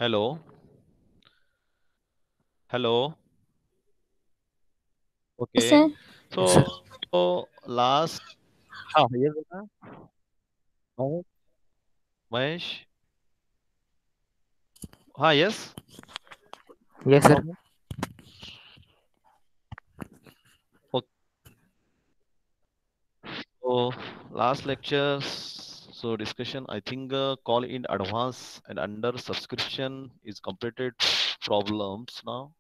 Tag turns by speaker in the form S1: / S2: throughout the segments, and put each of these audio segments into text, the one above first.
S1: Hello hello okay
S2: sir.
S1: So last हाँ ये बता महेश महेश हाँ yes
S2: yes
S1: no
S2: sir.
S1: Problem so last lecture so discussion I think call in advance and under subscription is completed problems now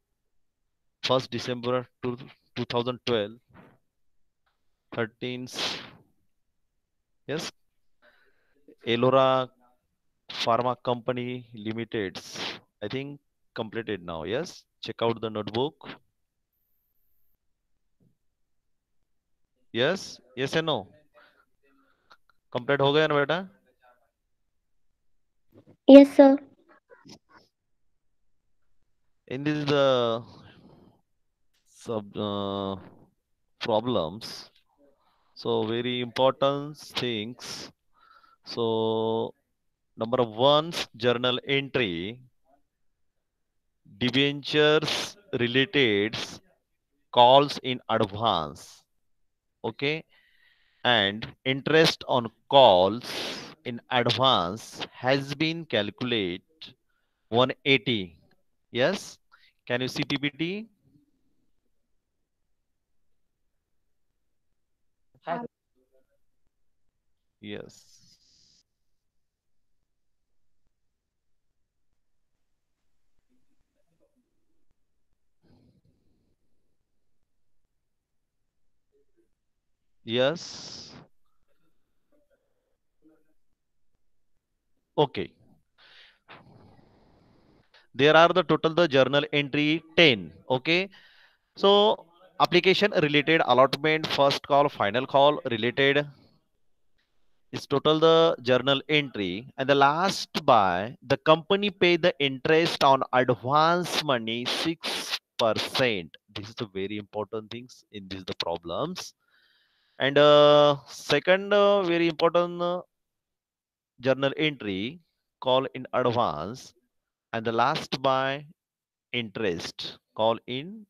S1: 1st December to 2012 13th yes Elora Pharma Company Limited's I think completed now yes check out the notebook yes yes and no complete हो गया ना बेटा
S2: yes sir.
S1: in this the sub problems so very important things so number one journal entry debentures related calls in advance okay and interest on calls in advance has been calculated 180 yes can you see ppt yes yes okay there are the total the journal entry 10 okay so application related allotment first call final call related is total the journal entry and the last by the company pay the interest on advance money 6%. This is the very important things in these the problems and second very important journal entry call in advance and the last by interest call in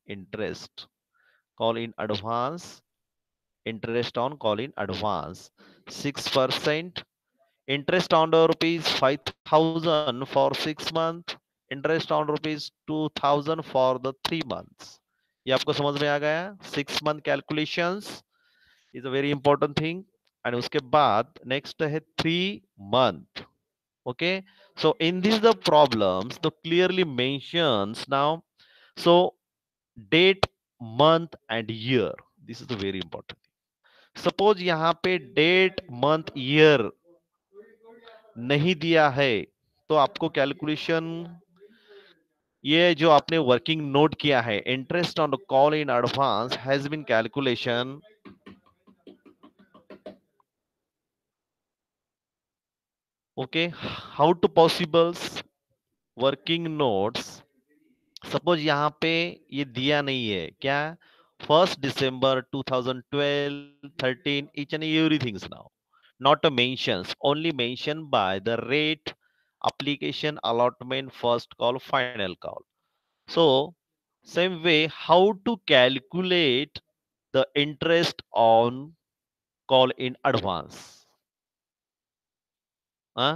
S1: advance interest on call in advance 6% interest on the rupees 5000 for 6 month interest on rupees 2000 for the 3 months ये आपको समझ में आ गया 6 month calculations is a very important thing and उसके बाद next है 3 month okay so in this the problems the clearly mentions now so date month and year this is the very important suppose यहाँ पे date month year नहीं दिया है तो आपको कैलकुलेशन ये जो आपने वर्किंग नोट किया है interest on call in advance has been calculation okay how to possibles working notes suppose यहाँ पे ये दिया नहीं है क्या 1st December 2012 13 each and everything now not mentions only mentioned by the rate application allotment first call final call so same way how to calculate the interest on call in advance हाँ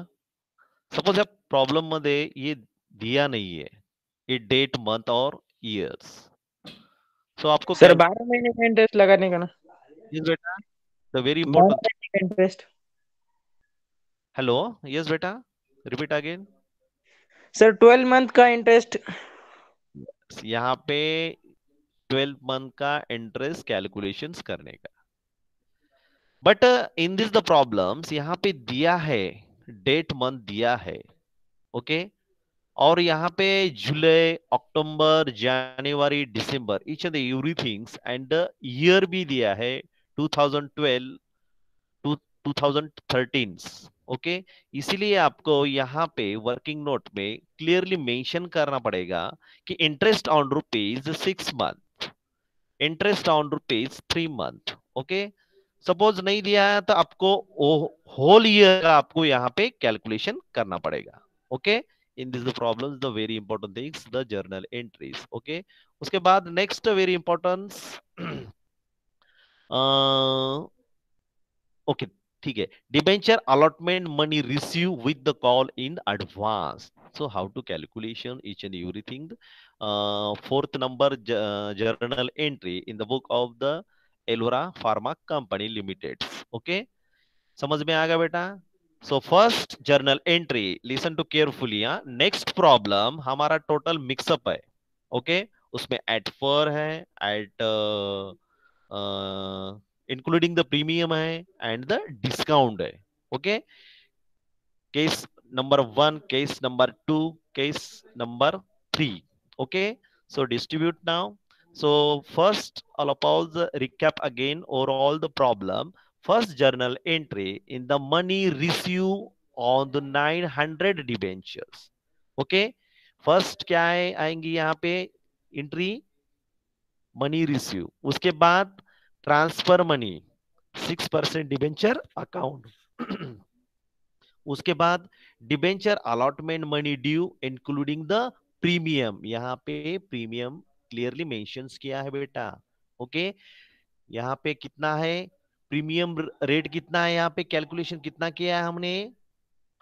S1: suppose या problem मध्ये ये दिया नहीं है ये date month और years so आपको
S2: सर
S1: कैलकुलेट
S2: 12 महीने का इंटरेस्ट लगाने का ना।
S1: बेटा द वेरी
S2: 12
S1: इंपॉर्टेंट
S2: महीने का इंटरेस्ट।
S1: हेलो यस बेटा रिपीट अगेन
S2: सर 12 मंथ का इंटरेस्ट।
S1: यहाँ पे 12 मंथ का इंटरेस्ट कैलकुलेशंस करने का but in this the problems यहाँ पे दिया है डेट मंथ दिया है ओके और यहाँ पे जुलाई अक्टूबर जनवरी दिसंबर each and everythings and year भी दिया है 2012 टू 2013 ओके इसीलिए आपको यहाँ पे वर्किंग नोट में क्लियरली मेंशन करना पड़ेगा कि interest on rupees 6 month interest on rupees 3 month okay suppose नहीं दिया है तो आपको होल ईयर का आपको यहाँ पे कैलकुलेशन करना पड़ेगा okay in this the problems, the very important things, the journal entries. Okay, उसके बाद next very important ओके, ठीक है, debenture allotment money receive with the call in advance. So how to calculation each and everything. Fourth number journal entry in the book of the Elora Pharma Company Limited. Okay, समझ में आ गया बेटा. So first journal entry, listen to carefully. Next problem हमारा total mixup है. Okay, उसमें at par है, at including the premium है एंड द डिस्काउंट है. Okay, case number 1, case number 2, case number 3. Okay, so distribute now. So first, I'll pause the recap again or all the problem. First journal entry in the money received on the 900 debentures. Okay, first क्या है आएंगी यहाँ पे entry, money receive. उसके बाद transfer money 6% debenture account. उसके बाद debenture allotment money due including the premium. यहाँ पे प्रीमियम क्लियरली मेंशंस किया है बेटा. ओके, यहाँ पे कितना है प्रीमियम रेट, कितना है यहाँ पे कैलकुलेशन कितना किया है हमने.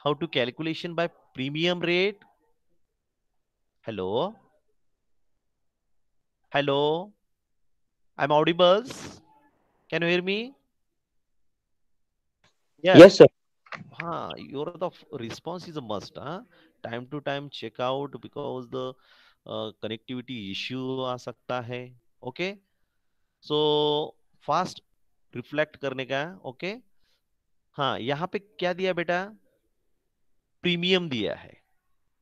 S1: How to calculation by premium rate. Hello hello, I am audibles, can you hear me.
S2: Yes,
S1: yes.
S2: sir.
S1: हाँ, your the response is a must. Time to time check out because the connectivity issue आ सकता है. Okay, so fast reflect करने का. Okay, हाँ, यहाँ पे क्या दिया बेटा, प्रीमियम दिया है.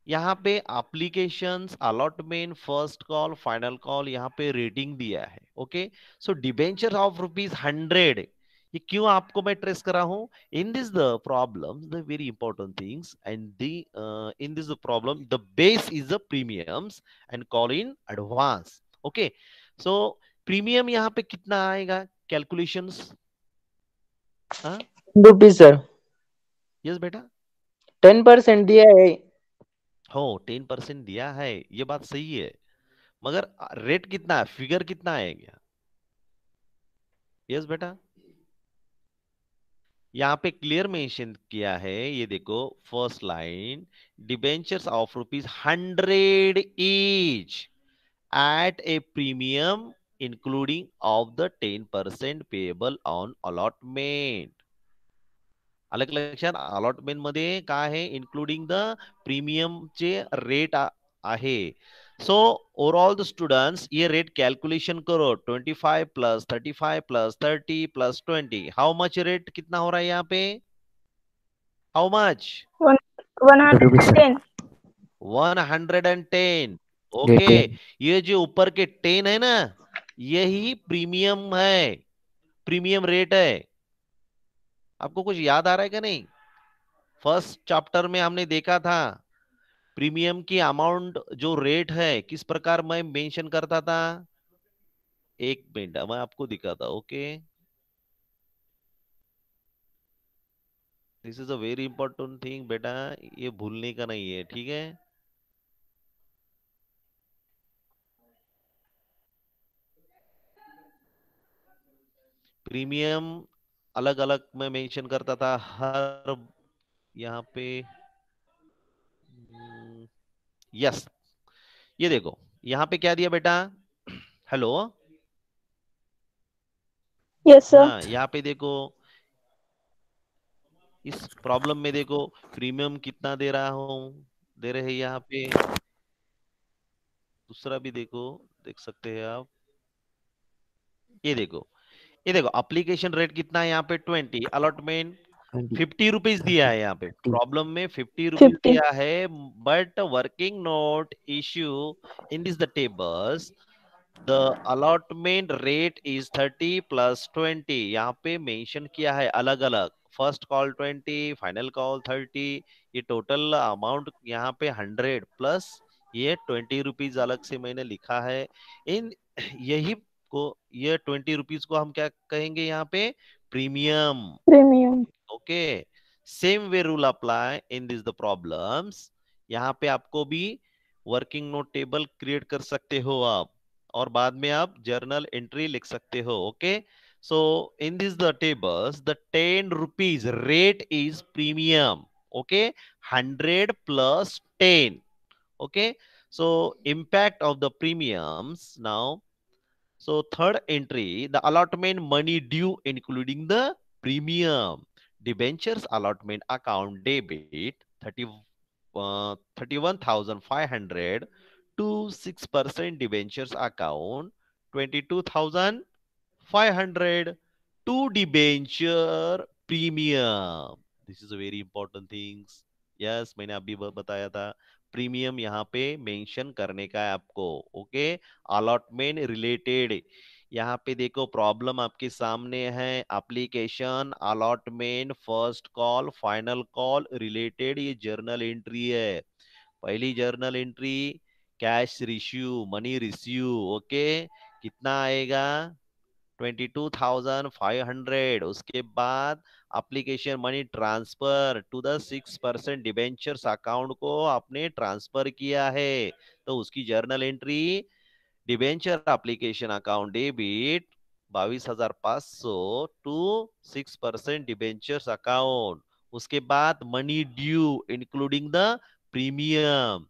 S1: यहाँ पे applications allotment first call final call, यहाँ पे रेटिंग दिया है. ओके, सो डिबेंचर ऑफ ₹100, ये क्यों आपको मैं ट्रेस कर रहा हूं. In this the problem the very important things and the in this problem the base is the premiums and call in advance. Okay, so premium यहाँ पे कितना आएगा कैलकुलेशंस. हाँ,
S2: रुपीज सर.
S1: यस बेटा.
S2: 10% दिया है.
S1: हो, 10% दिया है, ये बात सही है, मगर रेट कितना है, फिगर कितना आएगा. यस बेटा, यहाँ पे क्लियर मेंशन किया है, ये देखो first line, debentures of ₹100 each eight A premium including of the 10% payable on allotment. अलग लक्षात, अलॉटमेंट मध्ये काय आहे, इन्क्लुडिंग द प्रीमियमचे रेट आहे. सो ओवरऑल द स्टूडेंट्स ये रेट कैलकुलेशन करो, 25 plus 35 plus 30 plus 20, how much rate कितना हो रहा है यहाँ पे, हाउ मच,
S2: 110.
S1: 110. ओके, ये जो ऊपर के 10 है ना, यही प्रीमियम है, प्रीमियम रेट है. आपको कुछ याद आ रहा है क्या नहीं. फर्स्ट चैप्टर में हमने देखा था प्रीमियम की अमाउंट जो रेट है किस प्रकार मैं मेंशन करता था. एक मिनट मैं आपको दिखाता. Okay, this is a very important thing बेटा, ये भूलने का नहीं है, ठीक है. प्रीमियम अलग अलग मैं मेंशन करता था हर, यहाँ पे यस, ये देखो यहाँ पे क्या दिया बेटा. Hello,
S2: Yes, sir.
S1: हाँ, यहाँ पे देखो, इस प्रॉब्लम में देखो प्रीमियम कितना दे रहा हूं, दे रहे हैं यहाँ पे. दूसरा भी देखो, देख सकते हैं आप, ये देखो, ये देखो एप्लीकेशन रेट कितना है यहाँ पे 20, अलॉटमेंट 50 रुपीज दिया है. यहाँ पे प्रॉब्लम में 50 रुपीज
S2: 50.
S1: दिया है, but working note issue in this the tables the allotment rate is 30 plus 20. यहाँ पे मेंशन किया है अलग अलग, फर्स्ट कॉल 20, फाइनल कॉल 30, ये टोटल अमाउंट यहाँ पे 100 प्लस ये 20 रुपीज अलग से मैंने लिखा है. इन यही को, ये 20 रुपीज को हम क्या कहेंगे यहाँ पे, premium.
S2: Premium.
S1: Okay, same way rule apply in this the problems. यहाँ पे आपको भी वर्किंग नोट टेबल क्रिएट कर सकते हो आप, और बाद में आप जर्नल एंट्री लिख सकते हो. Okay, so in this the tables the 10 rupees rate is premium. Okay, 100 plus 10. Okay, so impact of the premiums now. So third entry, the allotment money due including the premium. Debentures allotment account debit 31,500 to 6% debentures account 22,500 to debenture premium. This is a very important things. Yes, मैंने अभी बताया था. Premium यहाँ पे mention करने का है आपको. Okay, allotment related. यहाँ पे देखो प्रॉब्लम आपके सामने है. Application allotment first call final call related ये जर्नल एंट्री है. पहली journal entry cash reissue money receive. Okay, कितना आएगा 22,500. उसके बाद application money transfer to the 6% debentures account को आपने ट्रांसफर किया है, तो उसकी journal entry debenture application account debit 22,500 to 6% debentures account. उसके बाद money due including the premium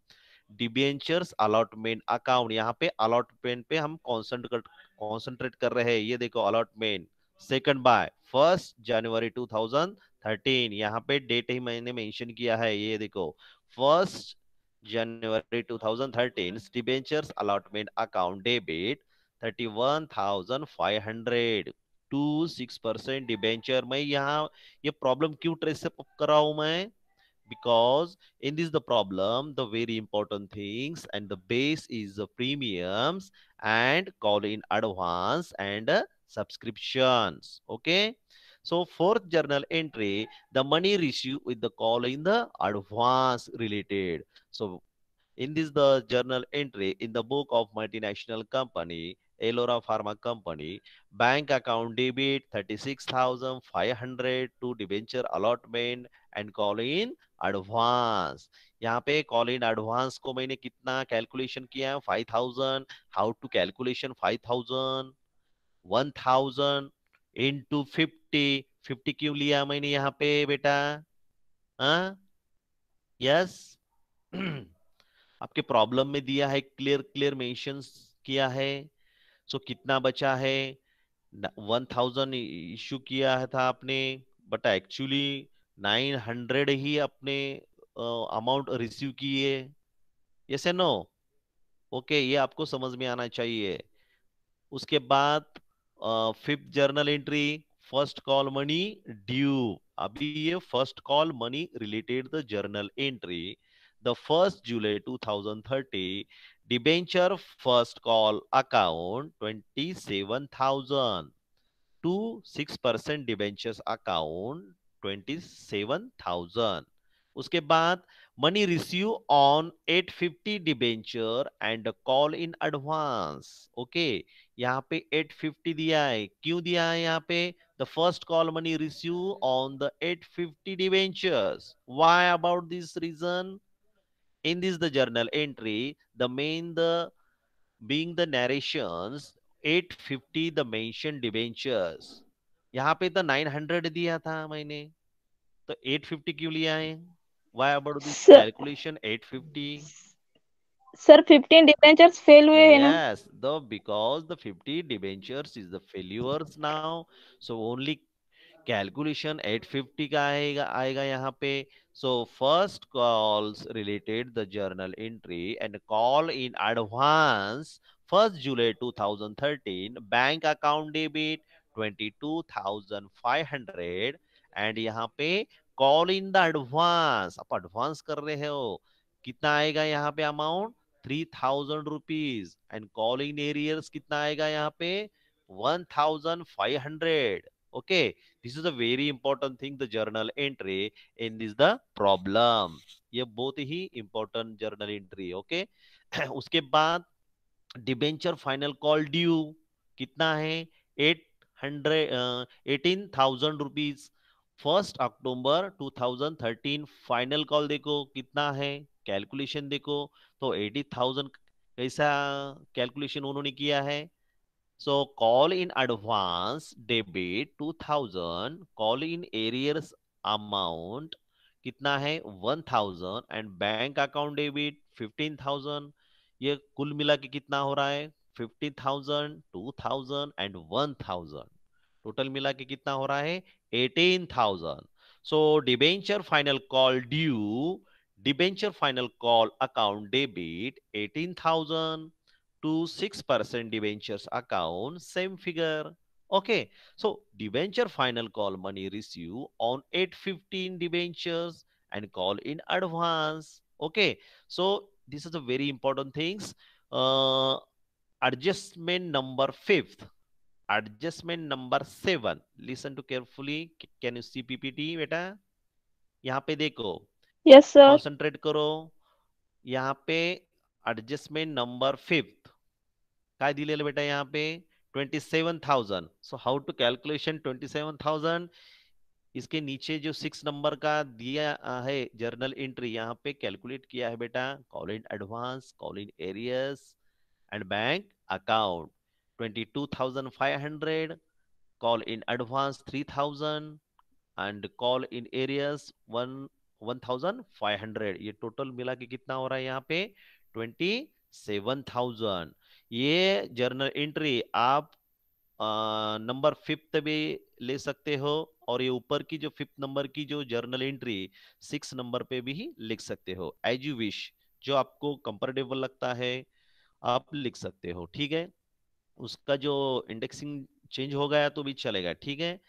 S1: debentures allotment account. यहाँ पे अलॉटमेंट पे हम कॉन्सेंट्रेट कर रहे हैं. ये देखो अलॉटमेंट सेकंड बाय 1 जनवरी 2013. यहाँ पे डेट ही मैंने मेंशन किया है. ये देखो 1 जनवरी 2013 debentures allotment account debit 31,500 to 6% debenture. मैं यहाँ ये प्रॉब्लम क्यों ट्रेस कर रहा हूं मैं? Because in this the problem the very important things and the base is the premiums and call in advance and subscriptions. Okay, so fourth journal entry, the money received with the call in the advance related. So in this the journal entry in the book of multinational company Elora Pharma Company, bank account debit 36,500 to debenture allotment and call in advance. यहाँ पे call in advance को मैंने कितना calculation किया है 5,000. How to calculation 5,000? 1,000 into 50. 50 क्यों लिया मैंने यहाँ पे बेटा? हाँ, यस. आपके प्रॉब्लम में दिया है, क्लियर क्लियर मेंशन किया है. सो कितना बचा है? 1,000 इश्यू किया है था आपने, बट एक्चुअली 900 ही अपने अमाउंट रिसीव किए. Yes no? ओके, ये आपको समझ में आना चाहिए. उसके बाद fifth journal entry first call money due. अभी ये first call money related the journal entry the 1 जुलाई 2030 debenture first call account 27,000 to 6% debentures account 27,000. उसके बाद money receive on 850 debenture and call in advance. Okay, यहाँ पे 850 दिया है. क्यों दिया है यहाँ पे? The first call money receive on the 850 debentures. Why about this reason? in this the journal entry the main the being the narrations 850 the mentioned debentures. यहाँ पे तो 900 दिया था मैंने, तो 850 क्यों लिया है? Why about this
S2: sir
S1: calculation 850?
S2: Sir 15 debentures fail हुए हैं ना.
S1: Yes, the because the 50 debentures is the failures now. So only calculation 850 का आएगा यहाँ पे. So first calls related the journal entry and call in advance 1 July 2013 bank account debit 22,500 and यहाँ पे call in the advance. आप advance कर रहे हो, कितना आएगा यहाँ पे amount 3,000 rupees and call in arrears कितना आएगा यहाँ पे 1,500. Okay, this is a very important thing the journal entry in this the problem. ये बहुत ही important journal entry. ओके, उसके बाद डिबेंचर फाइनल कॉल ड्यू कितना है 800 18,000 रुपीज 1 अक्टूबर 2013 फाइनल कॉल देखो कितना है, कैलकुलेशन देखो। तो 80,000 कैसा कैलकुलेशन उन्होंने किया है। So call in advance debit 2000, call in arrears amount कितना है 1000 एंड बैंक अकाउंट डेबिट 15,000। ये कुल मिला के कितना हो रहा है 50,000, 2000 एंड 1000। टोटल मिला के कितना हो रहा है 18,000। सो debenture final call due, debenture final call account debit 18,000 to 6% debentures account, same figure. Okay, so debenture final call money receive on 815 debentures and call in advance. Okay, so this is a very important things. Uh, Adjustment number fifth. Adjustment number 7. Listen to carefully. Can you see PPT बेटा? यहाँ पे देखो,
S2: Yes, sir.
S1: concentrate करो। यहाँ पे adjustment number fifth काय दिलेलं बेटा यहाँ पे 27,000। So how to calculation 27,000। इसके नीचे जो 6 नंबर का दिया है जर्नल एंट्री, यहाँ पे कैलकुलेट किया है बेटा। Call in advance, call in areas and bank account 22,500, call in advance 3,000 and call in areas 1,500। ये टोटल मिला के कितना हो रहा है यहाँ पे 27,000। ये जर्नल एंट्री आप नंबर फिफ्थ भी ले सकते हो, और ये ऊपर की जो फिफ्थ नंबर की जो जर्नल एंट्री 6 नंबर पे भी लिख सकते हो, एज यू विश। जो आपको कंफर्टेबल लगता है आप लिख सकते हो, ठीक है। उसका जो इंडेक्सिंग चेंज हो गया तो भी चलेगा, ठीक है।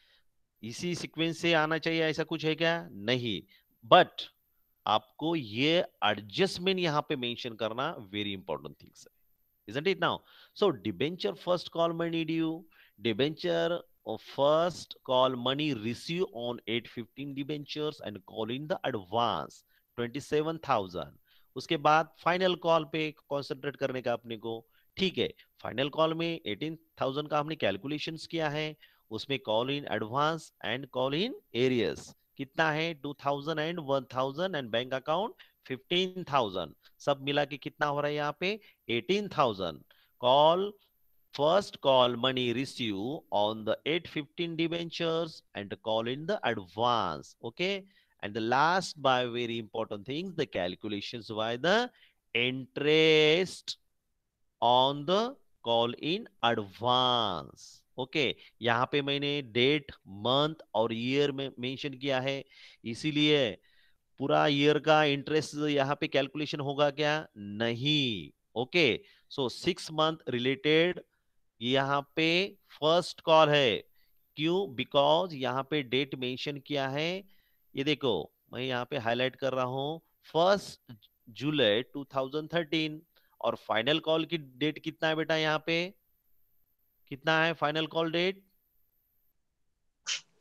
S1: इसी सीक्वेंस से आना चाहिए ऐसा कुछ है क्या, नहीं। बट आपको ये एडजस्टमेंट यहां पे मेंशन करना वेरी इंपॉर्टेंट थिंग्स है, isn't it now? So debenture first call money due, debenture of first call money receive on 815 debentures and call in the advance 27,000। उसके बाद फाइनल कॉल पे कॉन्सेंट्रेट करने का अपने को, ठीक है। फाइनल कॉल में 18,000 का हमने कैलकुलेशंस किया है, उसमें call in advance and call in areas कितना है 2000 एंड 1000 एंड बैंक अकाउंट 15,000। सब मिला के कितना हो रहा है यहाँ पे 18,000। Call first call money receive on the 815 debentures and call in the advance. Okay. And the last by very important things, the calculations by the interest on the call in advance. Okay यहाँ पे मैंने date month और year में mention किया है, इसीलिए पूरा year का इंटरेस्ट यहाँ पे कैलकुलेशन होगा क्या, नहीं। ओके, सो 6 मंथ रिलेटेड यहाँ पे फर्स्ट कॉल है। क्यों, बिकॉज यहाँ पे डेट मेंशन किया है। ये देखो मैं यहाँ पे हाईलाइट कर रहा हूँ 1 जुलाई 2013, और फाइनल कॉल की डेट कितना है बेटा, यहाँ पे कितना है final call date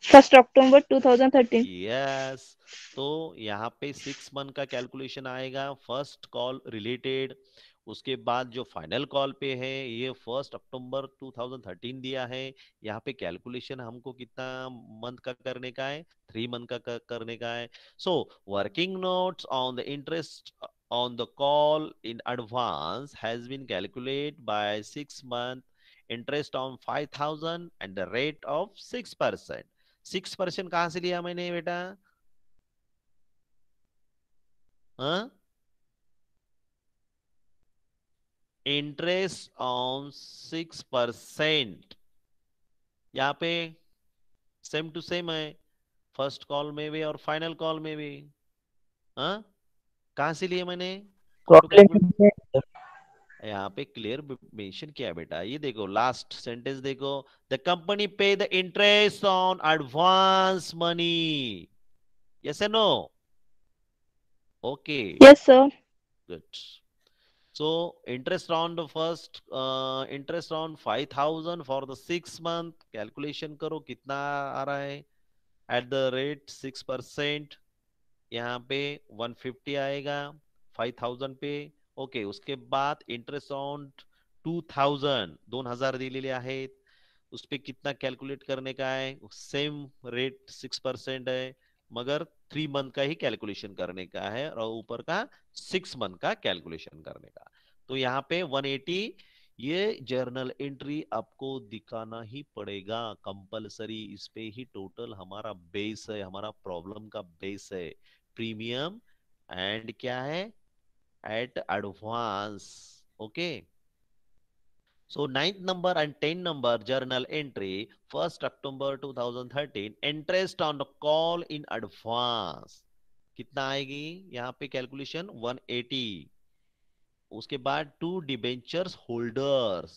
S2: 1st October 2013.
S1: Yes. तो यहाँ पे 6 मंथ का कैलकुलेशन आएगा फर्स्ट कॉल रिलेटेड। उसके बाद जो फाइनल कॉल पे है ये 1 अक्टूबर 2013 दिया है। यहाँ पे कैलकुलेशन हमको कितना मंथ का करने का है, 3 मंथ का करने का है। So working notes on the interest on the call in advance has been calculated by 6 month interest on 5,000 and the rate of 6%। 6% कहां से लिया मैंने बेटा, हाँ, इंटरेस्ट ऑन 6%। यहाँ पे सेम टू सेम है, फर्स्ट कॉल में भी और फाइनल कॉल में भी। हाँ, कहां से लिए मैंने, हाउ टू कैलकुलेट,
S3: Calculation.
S1: यहाँ पे क्लियर मेंशन किया है बेटा। ये देखो लास्ट सेंटेंस देखो, the company pay the interest on advance money, yes and no, okay
S2: Yes, sir.
S1: Good. So interest on the first interest on 5,000 for the 6 month, calculation करो कितना आ रहा है at the rate 6%। यहाँ पे 150 आएगा 5,000 पे। Okay, उसके बाद इंटरेस्ट ऑन 2,000 दिलेले आहेत, उस पे कितना कैलकुलेट करने का है, सेम रेट 6% है, मगर 3 मंथ का ही कैलकुलेशन करने का है और ऊपर का 6 मंथ का कैलकुलेशन करने का। तो यहाँ पे 180 ये जर्नल एंट्री आपको दिखाना ही पड़ेगा कंपलसरी। इस पे ही टोटल हमारा बेस है, हमारा प्रॉब्लम का बेस है, प्रीमियम एंड क्या है, at advance. Okay, so ninth number and 10 number journal entry, 1st October 2013, interest on the call in advance कितना आएगी यहाँ पे कैलकुलेशन 180। उसके बाद टू डिबेंचर्स होल्डर्स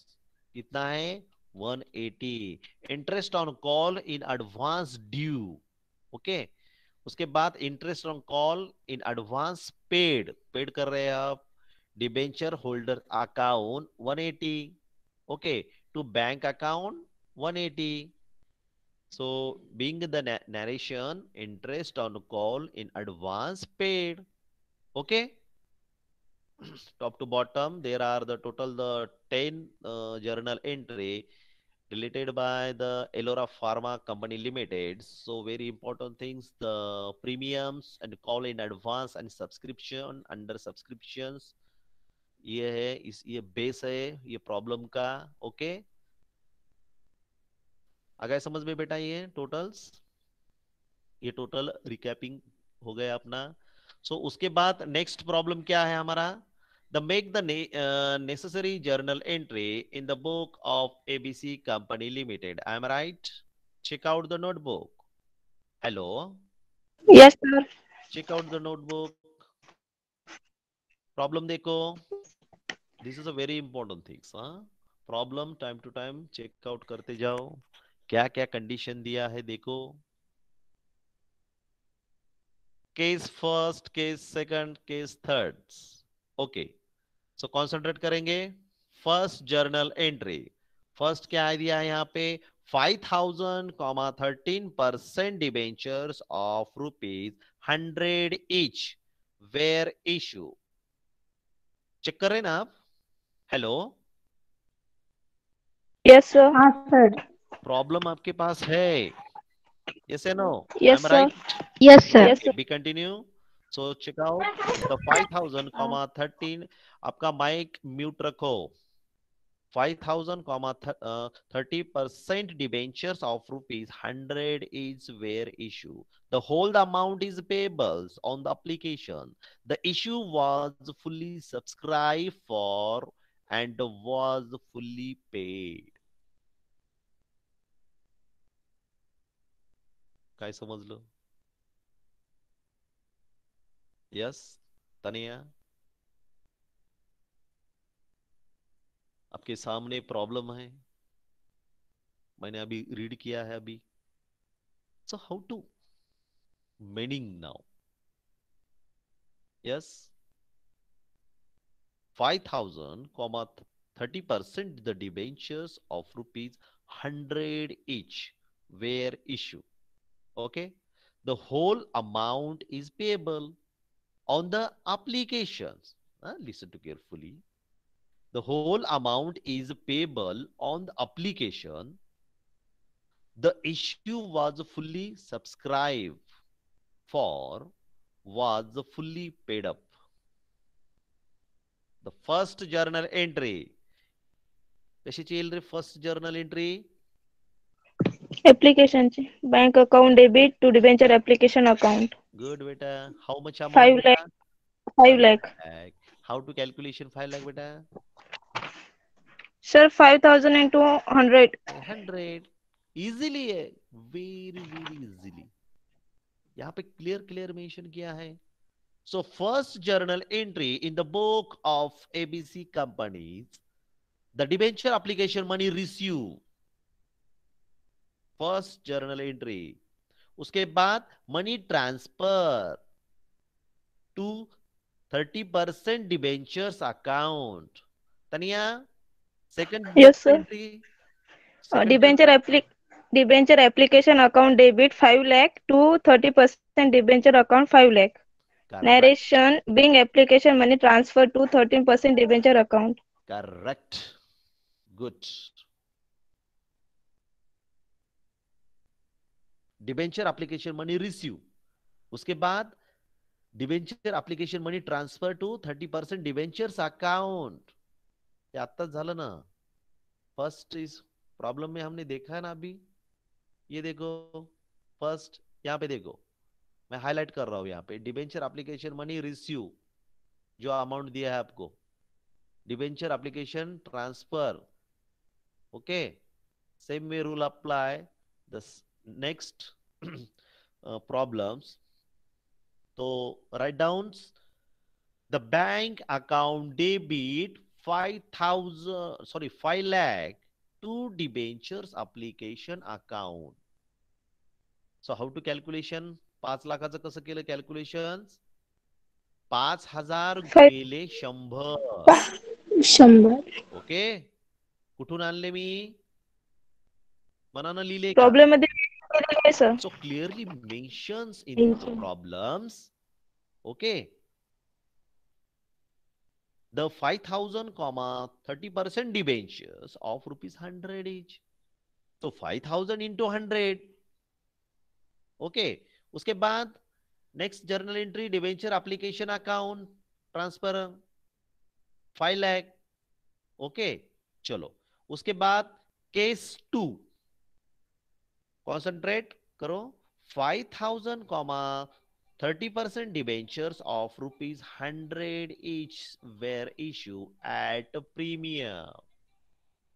S1: कितना है 180। Interest on call in advance due. Okay, उसके बाद interest on call in advance paid, paid कर रहे हैं आप debenture holder account 180। Okay, to bank account 180। so being the narration interest on call in advance paid. Okay, top to bottom there are the total the 10 journal entry related by the Elora Pharma Company Limited. So very important things, the premiums and call in advance and subscription under subscriptions, ये है इस ये base है ये problem का। Okay, आ गए समझ में बेटा, ये टोटल्स, ये टोटल रिकैपिंग हो गया अपना। सो उसके बाद नेक्स्ट प्रॉब्लम क्या है हमारा, the make the necessary journal entry in the book of A B C company limited. I am right? Check out the notebook. Hello,
S2: Yes, sir.
S1: Check out the notebook, problem देखो, this is a very important things. हाँ, problem time to time check out करते जाओ, क्या क्या condition दिया है देखो। Case first, case second, case third. Okay, so concentrate करेंगे। फर्स्ट जर्नल एंट्री, फर्स्ट क्या दिया है यहाँ पे, 5,000, 13% debentures of ₹100 each were issue. Check कर रहे हैं ना आप? Hello,
S2: Yes, sir.
S3: हाँ सर।
S1: प्रॉब्लम आपके पास है? Yes or no?
S2: Yes,
S1: I'm
S2: sir.
S1: right?
S3: Yes sir.
S2: Yes,
S1: Okay,
S2: sir.
S1: we continue. So check out the 5,000, 13. आपका माइक म्यूट रखो। 5,000, 30% debentures of ₹100 is where issue. The whole amount is payable on the application. The issue was fully subscribed for and was fully paid. काय समझ लो? Yes, Tania, आपके सामने problem है, मैंने अभी read किया है अभी। So how to meaning now? Yes, 5,000, 30% the debentures of ₹100 each were issued. Okay, the whole amount is payable on the applications. Listen to carefully. The whole amount is payable on the application. The issue was fully subscribed for, was fully paid up. The first journal entry. कशी येईल रे first journal entry?
S2: Application ची. Bank account debit to debenture application account.
S1: Good बेटा, how much amount
S2: 5 lakh.
S1: बेटा?
S2: 5
S1: 5
S2: lakh.
S1: lakh. How to calculation 5 lakh बेटा?
S2: Sir, 5,000 into 100.
S1: 100 easily है, very very easily. यहाँ पे क्लियर क्लियर मेंशन किया है। So first journal entry in the book of ABC companies, the debenture application money receive, first journal entry. उसके बाद money transfer to 30% debentures account. Taniya, second
S2: Yes, sir.
S1: Entry, second
S2: Debenture
S1: journal.
S2: debenture application account debit 5 lakh to 30% debenture account 5 lakh.
S1: Correct,
S2: Narration being application money transfer to 13% debenture account.
S1: Correct, good. Debenture application money receive, उसके बाद debenture application money transfer to 30% debentures account. ये आत्ताच झालं ना. First is problem में हमने देखा है ना अभी. ये देखो फर्स्ट, यहाँ पे देखो मैं हाईलाइट कर रहा हूं यहाँ पे, डिबेंचर एप्लीकेशन मनी रिसीव, जो अमाउंट दिया है आपको, debenture application transfer. Okay, same way rule apply. The next problems. So write down the bank account debit 5,000, sorry, 5 lakh to debentures application account. So how to calculation? 5 लाखाचं कसं केलं calculation? 5,000 गुणिले 100.
S2: 100.
S1: Okay, कुठून आणले मी? मनानं लिहिले का?
S2: प्रॉब्लेम मध्ये दिलेलं आहे sir.
S1: So clearly mentions in the problems, okay, the 5,000 comma 30% debentures of rupees 100 each. So 5,000 into 100. Okay, उसके बाद next journal entry debenture application account transfer 5 lakh. Okay, चलो उसके बाद केस 2 concentrate करो. 5,000 comma 30% debentures of rupees 100 each were issued at premium.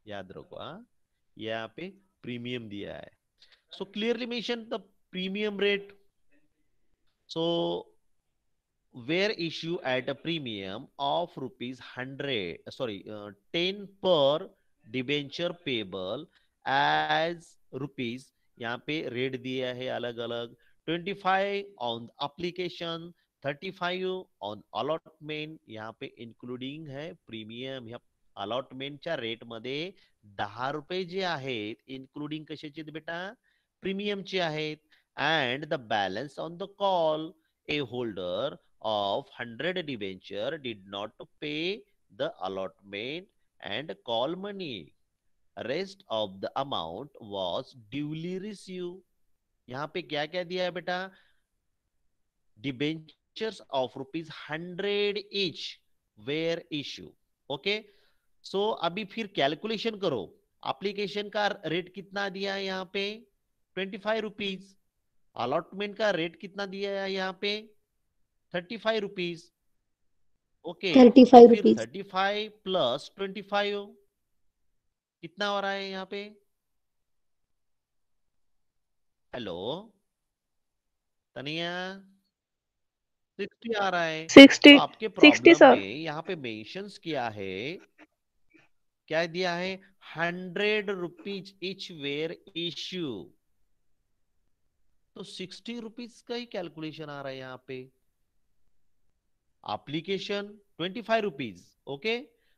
S1: याद रखो हाँ, यहाँ पे प्रीमियम दिया है. So clearly mention the premium rate. So were issued at a premium of rupees 100, sorry, 10 per debenture payable as rupees, यहाँ पे रेट दिया है अलग अलग. 25 ऑन application, 35 ऑन अलॉटमेंट. यहाँ पे इंक्लुडिंग है प्रीमियम. ह्या अलॉटमेंटच्या रेट मध्ये 10 रुपये जे आहेत इन्क्लुडिंग कशाचे बेटा? प्रीमियमचे आहेत. And the balance on the call, a holder of 100 debenture did not pay the allotment and call money. Rest of the amount was duly received. यहाँ पे क्या क्या दिया है बेटा? Debentures of rupees 100 each were issued. Okay, सो अभी फिर calculation करो. एप्लीकेशन का रेट कितना दिया है यहाँ पे? 25 रुपीज. अलॉटमेंट का रेट कितना दिया है यहाँ पे? 35 रुपीज. ओके,
S2: 35
S1: तो फिर
S2: रुपीज.
S1: 35 प्लस 25 कितना हो रहा है यहाँ पे? हेलो तनिया, 60 आ रहा है.
S2: 60.
S1: तो आपके
S2: 60
S1: प्रॉब्लम
S2: सर.
S1: में यहाँ पे मेंशंस किया है, क्या दिया है? 100 रुपीज इच वेयर इश्यू. तो 60 रुपीज का ही कैलकुलेशन आ रहा है यहाँ पे. Application 25 rupees. ओके,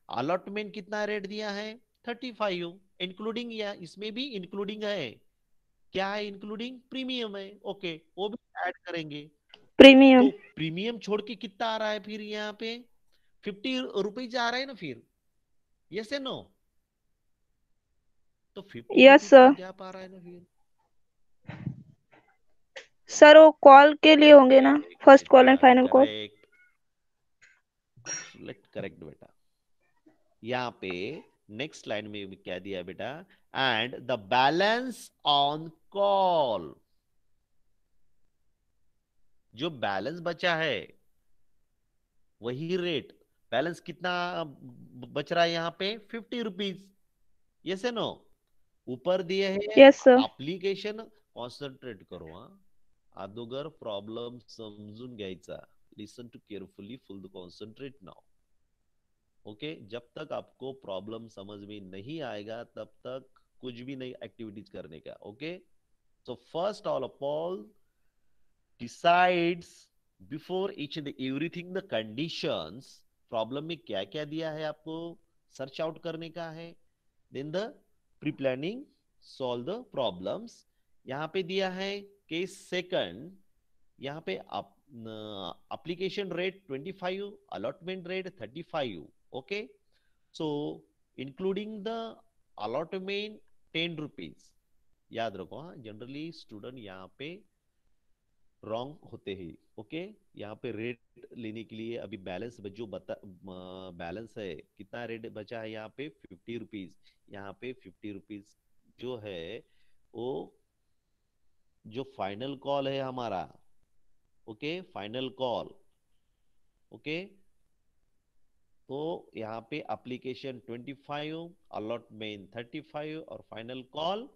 S1: अलॉटमेंट कितना रेट दिया है? 35. इंक्लूडिंग, या इसमें भी इंक्लूडिंग है. क्या है इंक्लूडिंग? प्रीमियम है. ओके, वो भी ऐड करेंगे.
S2: प्रीमियम.
S1: तो प्रीमियम छोड़ के कितना आ रहा है फिर यहाँ पे? 50 रुपीज आ रहा है ना फिर. यस या नो? तो 50
S2: यस
S1: रुपीज का
S2: सर.
S1: गैप आ रहा है ना फिर.
S2: सर वो कॉल के लिए होंगे ना, first call and final call.
S1: Correct. Let correct बेटा. यहाँ पे नेक्स्ट लाइन में भी क्या दिया है बेटा? And the balance on call, जो बैलेंस बचा है वही रेट. बैलेंस कितना बच रहा है यहाँ पे? 50 रुपीज. यस है नो? ऊपर दिए है
S2: यस सर.
S1: एप्लीकेशन. कॉन्सन्ट्रेट करो हा. अगोदर प्रॉब्लेम समजून घ्यायचा. Listen to carefully, full concentrate now. Okay, जब तक आपको प्रॉब्लम समझ में नहीं आएगा तब तक कुछ भी नहीं एक्टिविटीज करने का. Okay, so first of all decides before each and everything the conditions. Problem में क्या क्या दिया है आपको सर्च आउट करने का है. Then the pre planning, solve the problems. यहाँ पे दिया है केस सेकंड. यहाँ पे application rate 25, allotment rate 35. Okay, so including the allotment 10 rupees, याद रखो, हाँ, जनरली स्टूडेंट यहाँ पे रॉन्ग होते हैं। ओके, यहाँ पे रेट लेने के लिए अभी बैलेंस जो बता, बैलेंस है कितना रेट बचा है यहाँ पे 50 रुपीज। यहाँ पे 50 रुपीज जो है वो जो फाइनल कॉल है हमारा। Okay, final call. ओके, तो यहाँ पे एप्लीकेशन 25, अलॉटमेंट 35 और final call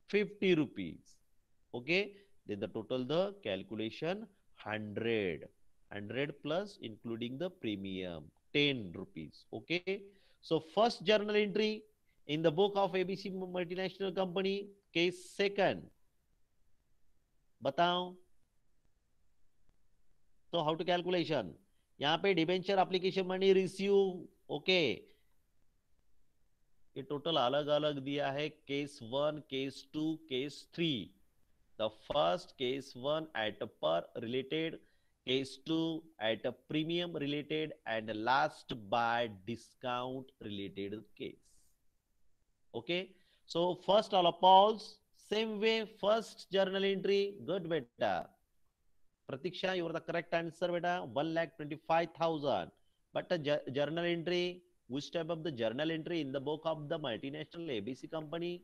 S1: 50 rupees. Okay, then the total the calculation 100 plus including the premium 10 rupees. Okay, so first journal entry in the book of ABC multinational company, case second, बताओ। तो how to calculation, यहाँ पे debenture application money receive. Okay, ये total अलग अलग दिया है, case 1, case 2, case 3। The first case 1 at a per related, case 2 at a premium related, and last by discount related case. Okay, so first all appalls, same way, first journal entry, good beta. Pratiksha, you are the correct answer beta, 1,25,000. But a journal entry, which type of the journal entry in the book of the multinational ABC company?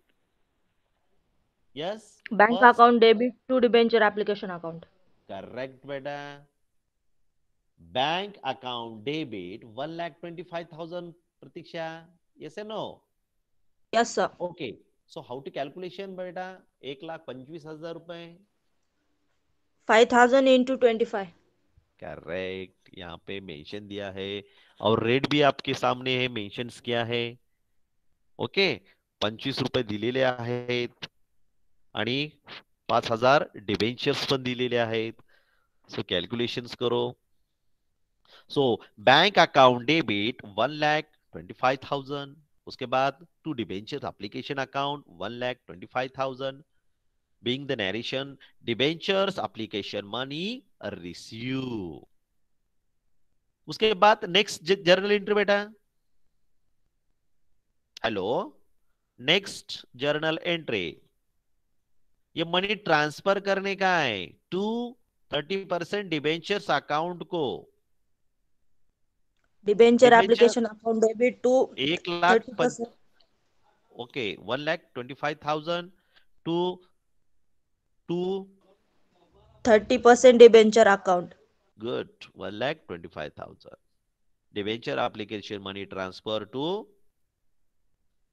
S1: Yes,
S3: Bank
S1: first,
S3: account debit to debenture application account.
S1: correct beta. Bank account debit 1,25,000। Pratiksha, yes or no?
S3: Yes, sir.
S1: Okay, so how to calculation बेटा, 1,25,000 रुपए।
S3: 5,000 into 25.
S1: Correct, यहाँ पे mention दिया है और rate भी आपके सामने है, मेंशन किया है। ओके, 25 रुपये दिलेले आहेत आणि 5,000 डिबेंचर्स पण दिलेले आहेत। सो कॅल्क्युलेशन्स करो। सो बैंक अकाउंट डेबिट 1,25,000, उसके बाद to debenture application account 1,25,000, being the narration debentures application money receive. उसके बाद नेक्स्ट जर्नल एंट्री बेटा, हेलो, नेक्स्ट जर्नल एंट्री, ये मनी ट्रांसफर करने का है टू 30% डिबेंचर्स अकाउंट को।
S3: Debenture
S1: debenture
S3: application account debit to
S1: 1,00,000,
S3: 30%.
S1: ओके, 1,25,000 to
S3: 30% debenture account.
S1: good 1,25,000 debenture application money transfer to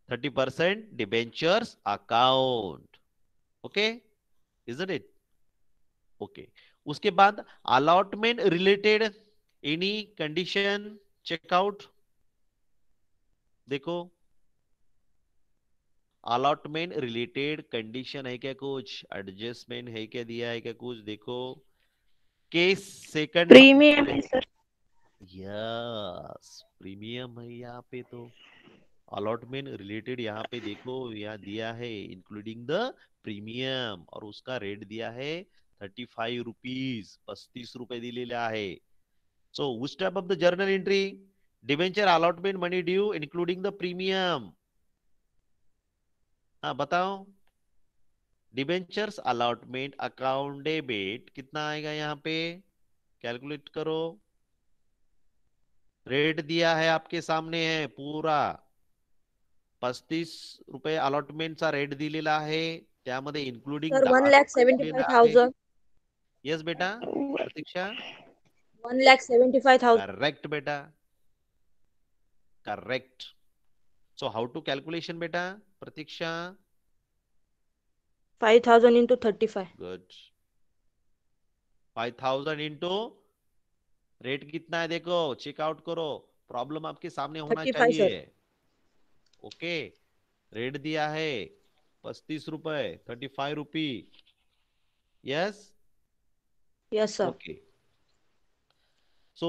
S1: 30% debentures account. Okay, isn't it? Okay, उसके बाद allotment related any condition checkout, देखो allotment related condition है क्या, कुछ adjustment है क्या, दिया है क्या कुछ, देखो केस सेकंड।
S2: प्रीमियम है सर।
S1: यस, प्रीमियम है यहाँ पे, तो अलॉटमेंट रिलेटेड यहाँ पे देखो, यहाँ दिया है इंक्लूडिंग द प्रीमियम और उसका रेट दिया है 35 रुपीज, 35 रुपये दिलेला आहे। सो which type of the journal entry, debenture allotment money due including the premium. हाँ बताओ, डिबेंचर्स अलॉटमेंट अकाउंट डेबिट कितना आएगा यहाँ पे, कैलकुलेट करो। रेट दिया है आपके सामने है पूरा, 35 रुपये अलॉटमेंटचा रेट दिलेला आहे, त्यामध्ये इन्क्लुडिंग
S3: Sir,
S1: 10 रुपये दिलेला आहे।
S3: 1,75,000.
S1: यस बेटा, प्रतीक्षा,
S3: 1,75,000.
S1: करेक्ट बेटा, correct. So how to calculation बेटा, Pratiksha,
S3: 5,000 into 35.
S1: Good, 5,000 into rate कितना है देखो, चेकआउट करो, प्रॉब्लम आपके सामने होना
S3: 35,
S1: चाहिए।
S3: sir.
S1: ओके, रेट दिया है 35 रुपए, 35 rupee. Yes,
S3: Yes, sir.
S1: Okay, so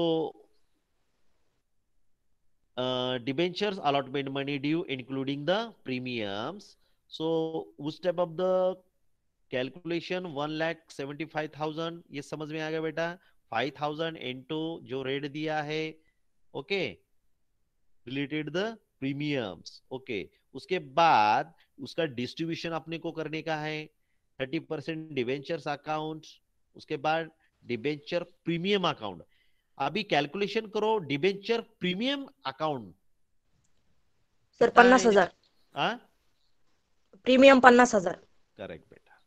S1: debentures allotment money due including the premiums. So उस type of the calculation 1,75,000, ये समझ में आ गया बेटा। 5,000 into जो रेट दिया है, okay, related the premiums. Okay, उसके बाद उसका डिस्ट्रीब्यूशन अपने को करने का है 30% डिवेंचर्स अकाउंट, उसके बाद डिबेंचर प्रीमियम अकाउंट। अभी कैलकुलेशन करो डिबेंचर प्रीमियम अकाउंट
S3: सर
S1: कितना है?
S3: 50,000
S1: हाँ
S3: प्रीमियम 50,000
S1: करेक्ट बेटा,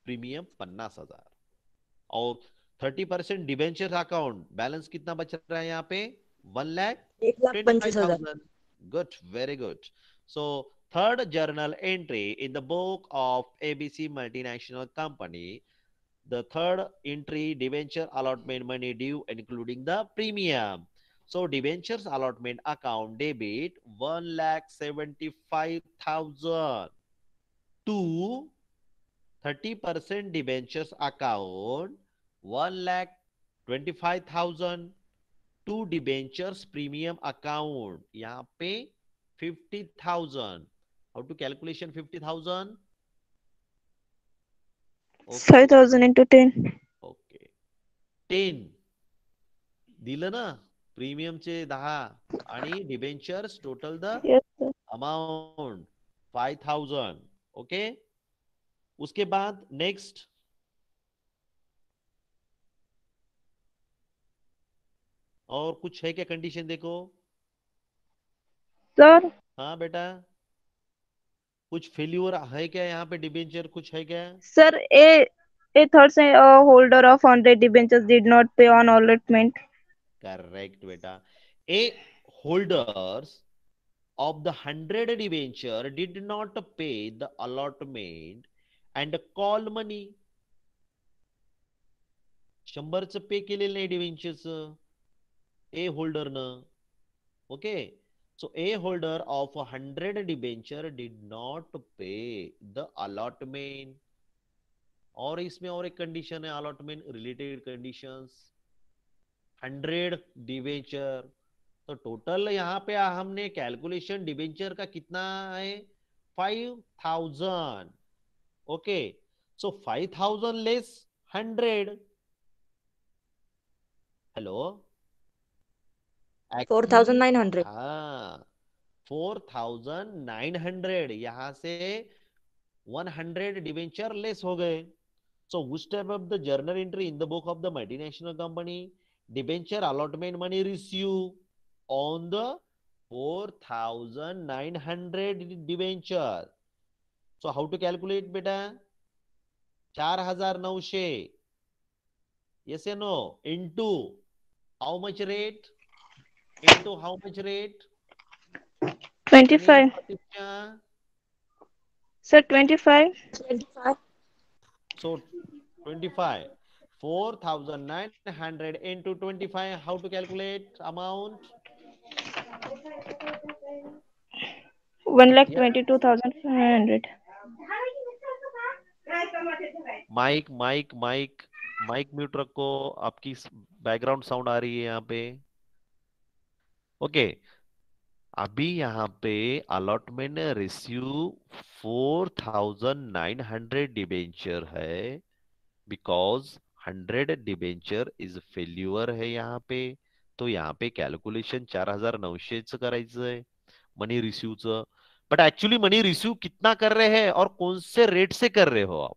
S1: प्रीमियम 50,000 और 30% डिबेंचर अकाउंट बैलेंस कितना बच रहा है यहाँ पे
S3: 1,25,000
S1: 1,25,000। Good, very good. So third journal entry in the book of ABC multinational company, the third entry debenture allotment money due including the premium. So debentures allotment account debit 1,75,000 to 30% debentures account 1,25,000 to debentures premium account यहाँ पे 50,000। How to calculation 50,000? Okay,
S2: 5,000 into 10.
S1: okay. 10 दिलं ना प्रीमियमचे 10 आणि debentures total the
S2: Yes, sir.
S1: Amount 5,000। Okay, उसके बाद next और कुछ है क्या कंडीशन देखो।
S2: Sir,
S1: हाँ बेटा, कुछ फेल्यूर है क्या यहाँ पे, डिबेंचर कुछ है क्या?
S2: sir, a third holder of 100 debentures did not pay on allotment.
S1: Correct बेटा, ए holders of the 100 debenture did not pay the allotment and call money 100च पे केलेलं नाही डिबेंचर्स ए होल्डरनं। Okay, so A holder of 100 debenture did not pay the allotment. और इसमें और एक condition है अलॉटमेंट रिलेटेड कंडीशंस। 100 डिबेंचर, तो टोटल यहाँ पे हमने कैलकुलेशन डिबेंचर का कितना है 5,000। ओके, सो 5,000 लेस 100। हेलो,
S3: 4,900
S1: हाँ 4,900 यहां से 100 डिवेंचर लेस हो गए। सो which type of the journal entry in the book of the multinational company debenture allotment money received on the 4,900 debenture? So how to calculate बेटा? 4,900 yes or no into how much rate? Into how much rate?
S2: 25.
S1: Pratisha?
S2: Sir, 25.
S3: 25
S1: So 25, 4,900 into 25. How to calculate amount?
S2: 1,22,500.
S1: Mike mike mike mike mute रखो, आपकी background sound आ रही है यहाँ पे। Okay, अभी यहाँ पे अलॉटमेंट रिसीव 4,900 डिबेंचर है बिकॉज 100 डिबेंचर इज फेल्युअर है यहाँ पे। तो यहाँ पे कॅल्क्युलेशन 4,900 करायचंय मनी रिसीव्हचं। बट ऍक्च्युअली मनी रिसीव कितना कर रहे हैं और कौन से रेट से कर रहे हो आप?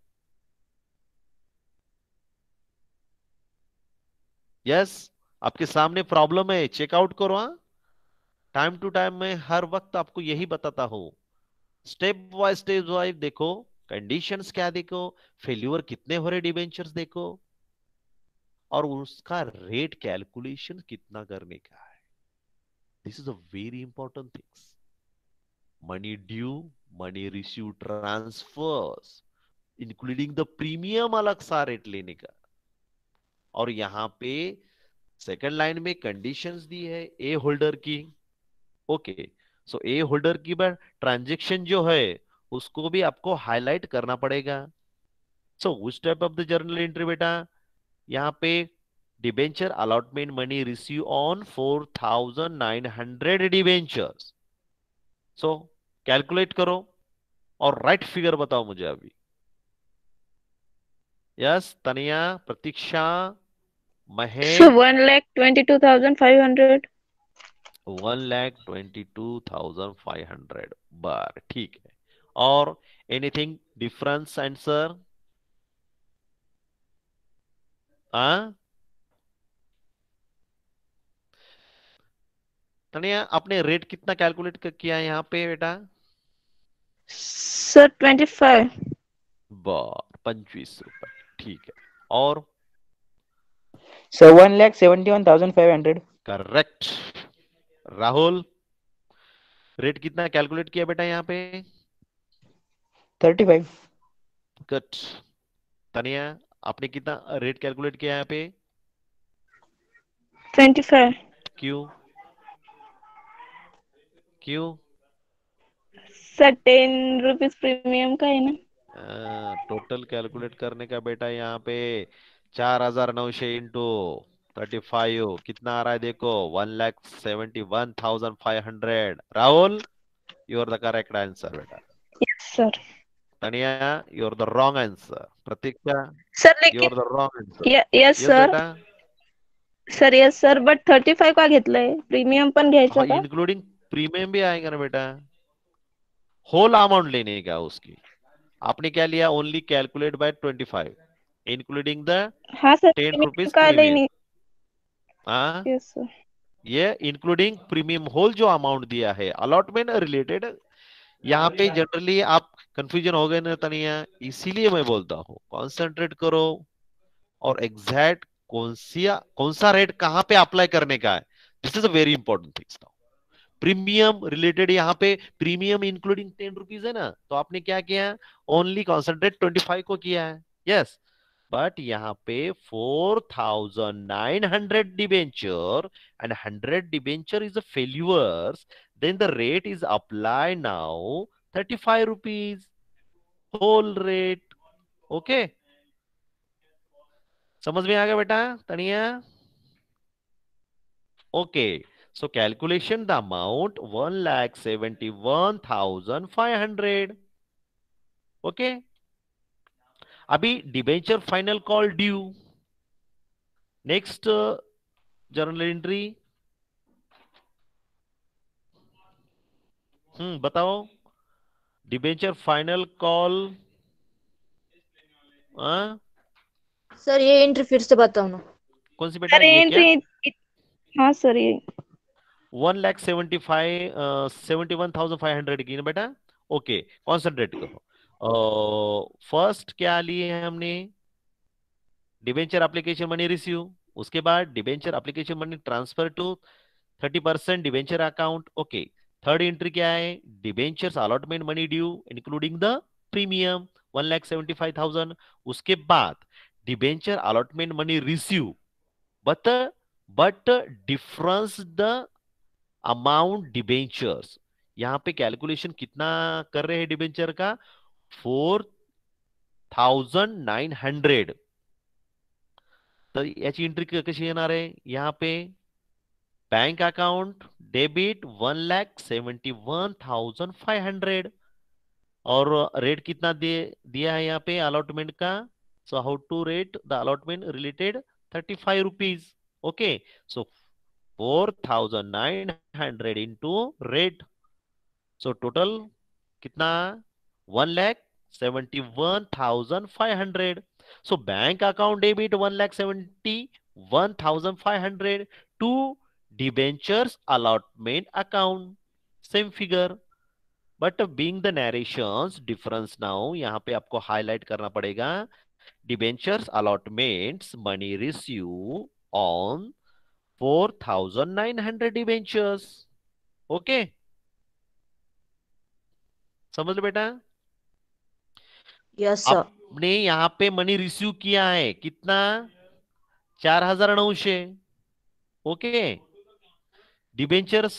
S1: यस, आपके सामने प्रॉब्लम है, चेकआउट करो। हाँ, टाइम टू टाइम मैं हर वक्त आपको यही बताता हूं, स्टेप वाइज देखो, कंडीशंस क्या देखो, फेल्यूर कितने हो रहे डिबेंचर्स देखो, और उसका रेट कैलकुलेशन कितना करने का है। This is a very important things. Money due, money receive, transfers including the premium अलग सा रेट लेने का। और यहां पे सेकंड लाइन में कंडीशंस दी है ए होल्डर की। ओके, सो ए होल्डर की बार ट्रांजेक्शन जो है उसको भी आपको हाईलाइट करना पड़ेगा। सो उस type of the journal entry बेटा, यहाँ पे debenture allotment money receive on 4,900 debentures. So calculate करो और राइट फिगर बताओ मुझे अभी। यस, तनिया, प्रतीक्षा,
S2: So
S1: महेश,
S2: 1,22,500.
S1: 1,22,500 बार, ठीक है। और एनीथिंग डिफरेंस आंसर? हाँ तनिया, आपने रेट कितना कैलकुलेट किया है यहाँ पे बेटा?
S2: सर 25।
S1: बार 25 रुपए, ठीक है। और
S4: So 1,71,500.
S1: करेक्ट। राहुल, रेट कितना कैलकुलेट किया बेटा यहाँ पे?
S4: 35.
S1: गुड। तनिया, आपने कितना रेट कैलकुलेट किया यहाँ पे?
S2: 25।
S1: क्यों? क्यों?
S2: सर 10 रुपीज प्रीमियम का है ना।
S1: टोटल कैलकुलेट करने का बेटा यहाँ पे 4,900 इंटू 35 कितना आ रहा है देखो, 1,71,500। Rahul, you are the correct answer बेटा।
S2: Yes sir.
S1: Tania, you are the wrong answer. Pratiksha,
S2: sir
S1: you are
S2: लेकिन
S1: the wrong answer.
S2: Yes
S1: yes
S2: sir.
S1: बेटा।
S2: सर यस सर, बट 35 का घेतलंय, प्रीमियम पण घ्यायचं
S1: हाँ,
S2: का?
S1: इंक्लूडिंग प्रीमियम भी आएगा ना बेटा, होल अमाउंट लेने का उसकी। आपने क्या लिया? Only calculate bye 25 including the
S2: हाँ सर,
S1: 10
S2: प्रीमियम
S1: रुपीज
S2: का
S1: प्रीमियम।
S2: नहीं।
S1: हाँ,
S2: यस सर।
S1: ये इंक्लूडिंग प्रीमियम होल जो अमाउंट दिया है अलॉटमेंट रिलेटेड। यहाँ पे जनरली आप कंफ्यूजन हो गए ना तनिया, इसीलिए मैं बोलता हूँ कॉन्सेंट्रेट करो और एग्जैक्ट कौन सा रेट कहाँ पे अप्लाई करने का है। This is a very important things. Premium related यहाँ पे प्रीमियम इंक्लूडिंग 10 रुपीज है ना, तो आपने क्या किया? ओनली कॉन्सेंट्रेट 25 को किया है। यस, बट यहाँ पे 4,900 debenture and 100 debenture is a failures, then the rate is apply now 35 rupees whole rate. Okay, समझ में आ गया बेटा Tania? Okay, so calculation the amount 1,71,500. Okay, अभी debenture final call due. Next journal entry. बताओ, debenture final call.
S3: Sir ये entry फिर से बताओ ना।
S1: कौन सी बेटा?
S2: सर
S1: ये क्या?
S2: एंट्री। हाँ सर ये
S1: 1,71,500 की ना बेटा। ओके, कॉन्सेंट्रेट करो। फर्स्ट क्या लिए हैं हमने? डिबेंचर एप्लीकेशन मनी रिसीव, उसके बाद debenture application money transfer to 30% debenture account. Okay, third entry क्या है? Debentures allotment money due including the premium 1,75,000। उसके बाद debenture allotment money receive but but difference the amount debentures. यहां पे calculation कितना कर रहे हैं डिबेंचर का? 4,900। तर याची एंट्री कशी येणार आहे? यहाँ पे बैंक अकाउंट डेबिट 1,71,500 और रेट कितना दिया है यहाँ पे अलॉटमेंट का? So how to rate the allotment related 35 rupees. Okay, so 4,900 into rate, so total कितना? 1,71,500। So bank account debit 1,71,500 to debentures allotment account, same figure. But being the narrations difference now, यहाँ पे आपको highlight करना पड़ेगा debentures allotments money receive on 4,900 debentures. Okay, समझ लो बेटा।
S3: Yes sir.
S1: आपने यहाँ पे मनी रिसीव किया है कितना? 4,900। Okay, debentures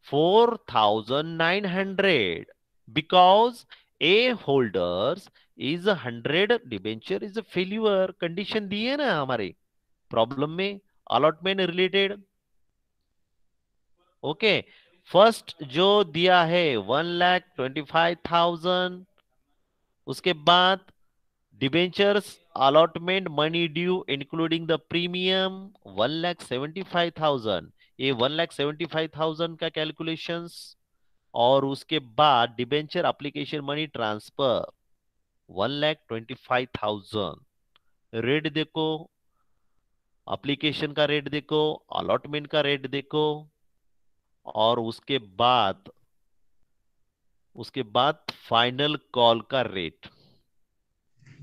S1: 4,900 because A holders is 100 debenture is failure. Condition दी है ना हमारे प्रॉब्लम में अलॉटमेंट रिलेटेड। ओके, फर्स्ट जो दिया है 1,25,000, उसके बाद debentures allotment money due including the premium 1,75,000। ये 1,75,000 का कैलकुलेशंस, और उसके बाद debenture application money transfer 1,25,000। Rate देखो, एप्लीकेशन का रेट देखो, अलॉटमेंट का रेट देखो, और उसके बाद फाइनल कॉल का रेट।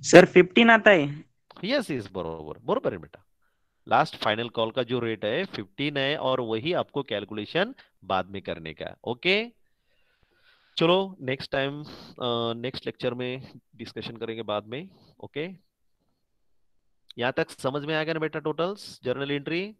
S4: सर 15 आता है।
S1: यस यस, बरोबर बरोबर है बेटा। लास्ट फाइनल कॉल का जो रेट है 15 है, और वही आपको कैलकुलेशन बाद में करने का है। ओके, चलो नेक्स्ट टाइम, नेक्स्ट लेक्चर में डिस्कशन करेंगे बाद में। ओके, यहां तक समझ में आ गया ना बेटा? Totals, journal entry.